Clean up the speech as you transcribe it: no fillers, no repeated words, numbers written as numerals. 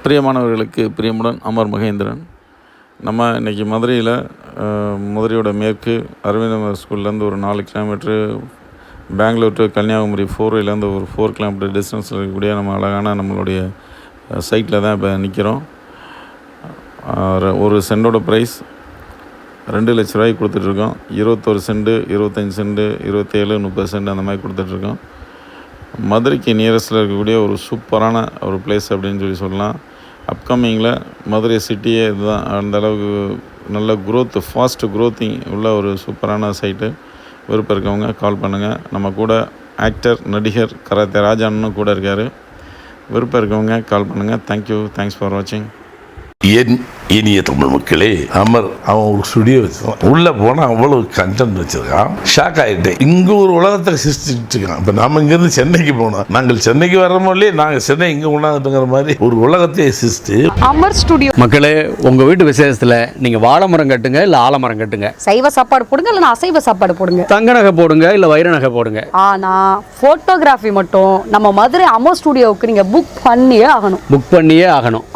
பிரியமானவர்களுக்கு பிரியமுடன் அமர் மகேந்திரன். நம்ம இன்றைக்கி மதுரையோட மேற்கு அரவிந்தர் ஸ்கூல்லேருந்து ஒரு 4 கிலோமீட்ரு, பெங்களூர் டு கன்னியாகுமரி 4 ஒரு 4 கிலோமீட்டர் டிஸ்டன்ஸில் இருக்கக்கூடிய நம்ம அழகான நம்மளுடைய சைட்டில் தான் இப்போ நிற்கிறோம். ஒரு சென்டோட ப்ரைஸ் 2 லட்ச ரூபாய்க்கு கொடுத்துட்ருக்கோம். 21 சென்ட், 25 சென்ட், 27, 30 சென்ட் அந்த மாதிரி கொடுத்துட்ருக்கோம். மதுரைக்கு நியரஸ்ட்டில் இருக்கக்கூடிய ஒரு சூப்பரான ஒரு பிளேஸ் அப்படின்னு சொல்லலாம். அப்கமிங்கில் மதுரை சிட்டியே இதுதான். அந்த அளவுக்கு நல்ல ஃபாஸ்ட் க்ரோத்திங் உள்ள ஒரு சூப்பரான சைட்டு. விருப்பம் இருக்கவங்க கால் பண்ணுங்கள். நம்ம கூட ஆக்டர், நடிகர் கராத்தே ராஜான்னு கூட இருக்கார். விருப்பம் இருக்கவங்க கால் பண்ணுங்கள். தேங்க்ஸ் ஃபார் வாட்சிங். என் இனிய தமிழ் மக்களே, அவன் ஒரு ஸ்டுடியோ வச்சிருக்கான். உள்ள போனால் அவ்வளவு கண்டென்ட் வச்சிருக்கான். ஷாக் ஆகிட்டேன். இங்கே ஒரு உலகத்தை சிருஷ்டிட்டு இருக்கான். இப்போ நம்ம இங்கேருந்து சென்னைக்கு போனோம். நாங்கள் சென்னைக்கு வர்றோமோ இல்லையே, நாங்கள் சென்னை இங்கே கொண்டாந்துட்டுங்கிற மாதிரி ஒரு உலகத்தை சிருஷ்டி அமர் ஸ்டுடியோ. மக்களே, உங்கள் வீட்டு விசேஷத்தில் நீங்கள் வாழை மரம் கட்டுங்க, இல்லை ஆலமரம் கட்டுங்க. சைவ சாப்பாடு போடுங்க, இல்லைன்னா அசைவ சாப்பாடு போடுங்க. தங்க நகை போடுங்க, இல்லை வைர நகை போடுங்க. ஆனால் ஃபோட்டோகிராஃபி மட்டும் நம்ம மதுரை அமர் ஸ்டுடியோவுக்கு நீங்கள் புக் பண்ணியே ஆகணும். புக் பண்ணியே ஆகணும்.